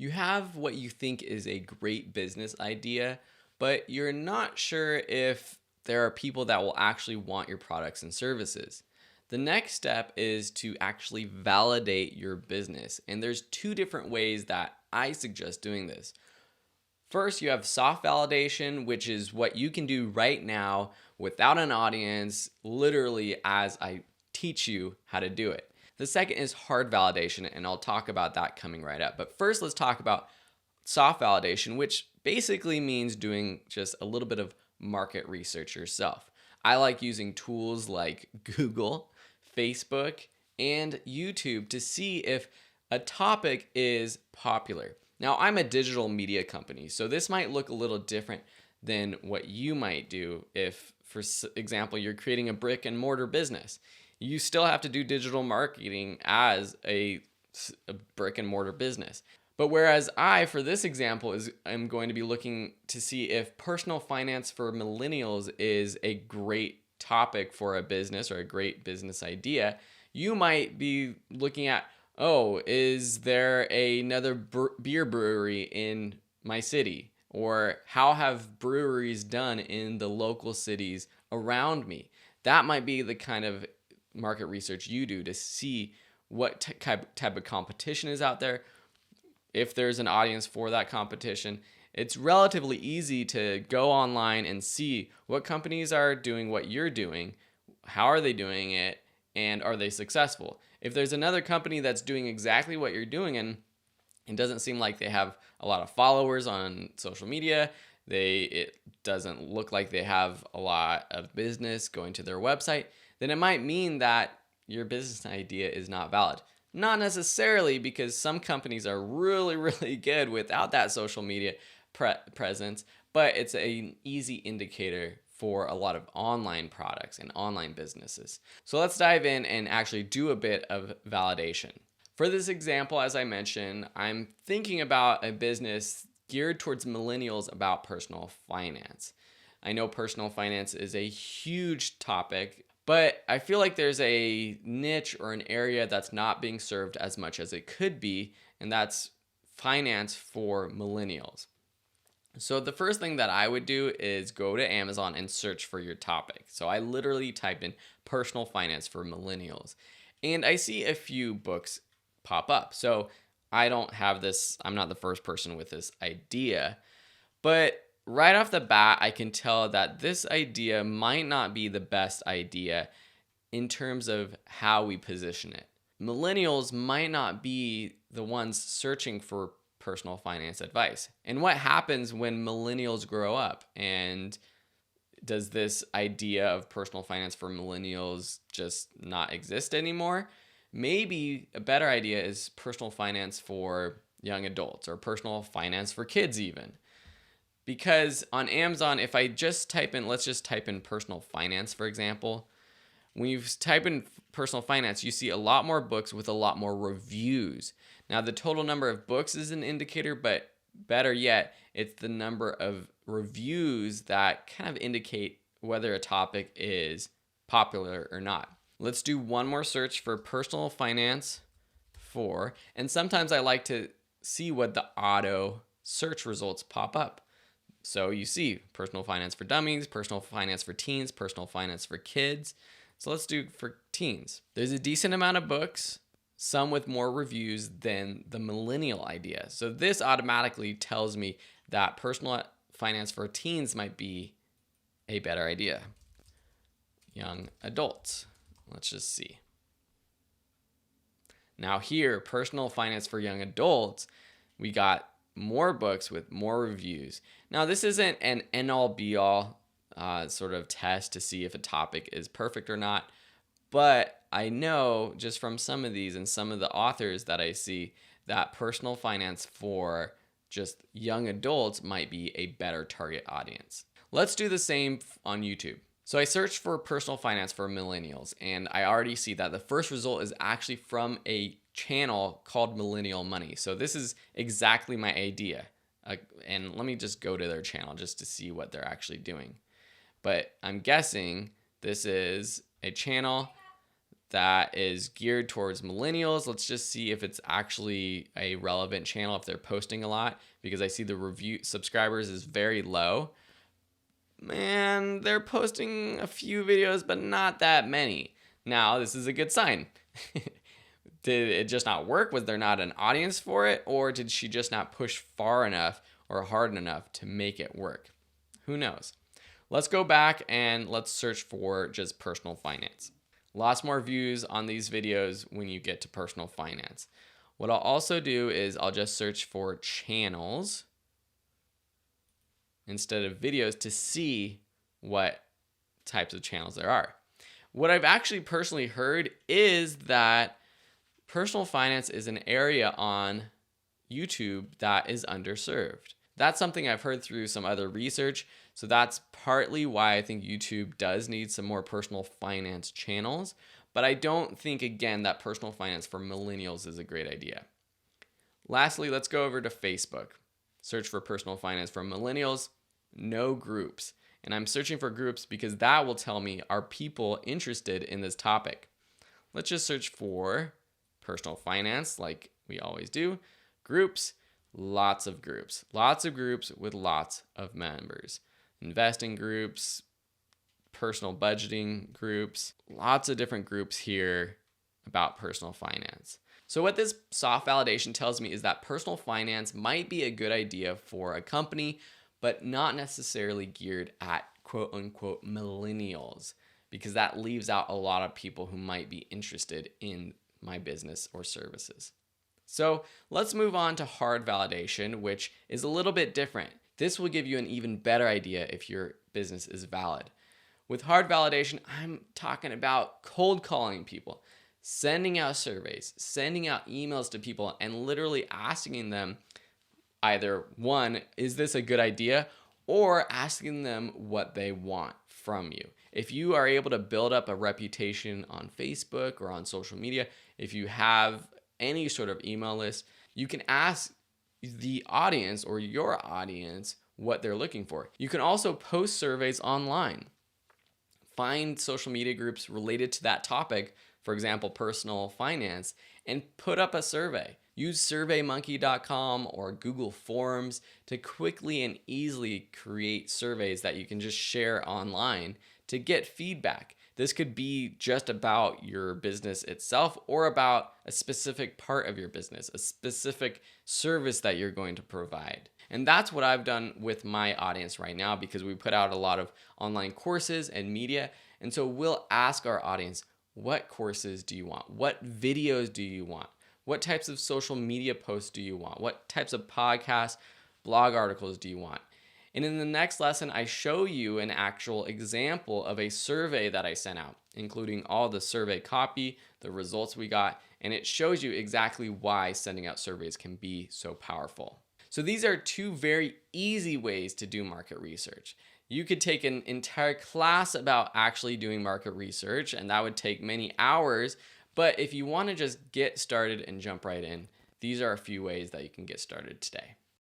You have what you think is a great business idea, but you're not sure if there are people that will actually want your products and services. The next step is to actually validate your business. And there's two different ways that I suggest doing this. First, you have soft validation, which is what you can do right now without an audience, literally as I teach you how to do it. The second is hard validation, and I'll talk about that coming right up. But first, let's talk about soft validation, which basically means doing just a little bit of market research yourself. I like using tools like Google, Facebook, and YouTube to see if a topic is popular. Now, I'm a digital media company, so this might look a little different than what you might do if, for example, you're creating a brick and mortar business. You still have to do digital marketing as a brick and mortar business. But whereas I, for this example, I'm going to be looking to see if personal finance for millennials is a great topic for a business or a great business idea, you might be looking at, oh, is there another beer brewery in my city? Or how have breweries done in the local cities around me? That might be the kind of market research you do to see what type of competition is out there, if there's an audience for that competition. It's relatively easy to go online and see what companies are doing what you're doing, how are they doing it, and are they successful. If there's another company that's doing exactly what you're doing and it doesn't seem like they have a lot of followers on social media, it doesn't look like they have a lot of business going to their website, then it might mean that your business idea is not valid. Not necessarily, because some companies are really, really good without that social media presence, but it's an easy indicator for a lot of online products and online businesses. So let's dive in and actually do a bit of validation. For this example, as I mentioned, I'm thinking about a business geared towards millennials about personal finance. I know personal finance is a huge topic, but I feel like there's a niche or an area that's not being served as much as it could be, and that's finance for millennials. So the first thing that I would do is go to Amazon and search for your topic. So I literally typed in personal finance for millennials, and I see a few books pop up. So I don't have this, I'm not the first person with this idea, but right off the bat, I can tell that this idea might not be the best idea in terms of how we position it. Millennials might not be the ones searching for personal finance advice. And what happens when millennials grow up? And does this idea of personal finance for millennials just not exist anymore? Maybe a better idea is personal finance for young adults or personal finance for kids even. Because on Amazon, if I just type in, let's just type in personal finance, for example. When you type in personal finance, you see a lot more books with a lot more reviews. Now, the total number of books is an indicator, but better yet, it's the number of reviews that kind of indicate whether a topic is popular or not. Let's do one more search for personal finance for, and sometimes I like to see what the auto search results pop up. So you see personal finance for dummies, personal finance for teens, personal finance for kids. So let's do for teens. There's a decent amount of books, some with more reviews than the millennial idea. So this automatically tells me that personal finance for teens might be a better idea. Young adults. Let's just see. Now here, personal finance for young adults, we got more books with more reviews. Now, this isn't an end-all be-all sort of test to see if a topic is perfect or not, but I know just from some of these and some of the authors that I see that personal finance for just young adults might be a better target audience. Let's do the same on YouTube. So I searched for personal finance for millennials, and I already see that the first result is actually from a channel called Millennial Money. So this is exactly my idea. And let me just go to their channel just to see what they're actually doing. But I'm guessing this is a channel that is geared towards millennials. Let's just see if it's actually a relevant channel, if they're posting a lot, because I see the review subscribers is very low. Man, they're posting a few videos, but not that many. Now, this is a good sign. Did it just not work? Was there not an audience for it? Or did she just not push far enough or hard enough to make it work? Who knows? Let's go back and let's search for just personal finance. Lots more views on these videos when you get to personal finance. What I'll also do is I'll just search for channels instead of videos to see what types of channels there are. What I've actually personally heard is that personal finance is an area on YouTube that is underserved. That's something I've heard through some other research. So that's partly why I think YouTube does need some more personal finance channels. But I don't think, again, that personal finance for millennials is a great idea. Lastly, let's go over to Facebook. Search for personal finance for millennials, no groups. And I'm searching for groups because that will tell me, are people interested in this topic? Let's just search for personal finance like we always do. Groups, lots of groups with lots of members. Investing groups, personal budgeting groups, lots of different groups here about personal finance. So what this soft validation tells me is that personal finance might be a good idea for a company, but not necessarily geared at quote unquote millennials, because that leaves out a lot of people who might be interested in my business or services. So let's move on to hard validation, which is a little bit different. This will give you an even better idea if your business is valid. With hard validation, I'm talking about cold calling people, sending out surveys, sending out emails to people, and literally asking them either, one, is this a good idea? Or asking them what they want from you. If you are able to build up a reputation on Facebook or on social media, if you have any sort of email list, you can ask the audience or your audience what they're looking for. You can also post surveys online. Find social media groups related to that topic, for example, personal finance, and put up a survey. Use surveymonkey.com or Google Forms to quickly and easily create surveys that you can just share online to get feedback. This could be just about your business itself or about a specific part of your business, a specific service that you're going to provide. And that's what I've done with my audience right now, because we put out a lot of online courses and media. And so we'll ask our audience, what courses do you want? What videos do you want? What types of social media posts do you want? What types of podcasts, blog articles do you want? And in the next lesson, I show you an actual example of a survey that I sent out, including all the survey copy, the results we got, and it shows you exactly why sending out surveys can be so powerful. So these are two very easy ways to do market research. You could take an entire class about actually doing market research, and that would take many hours. But if you want to just get started and jump right in, these are a few ways that you can get started today.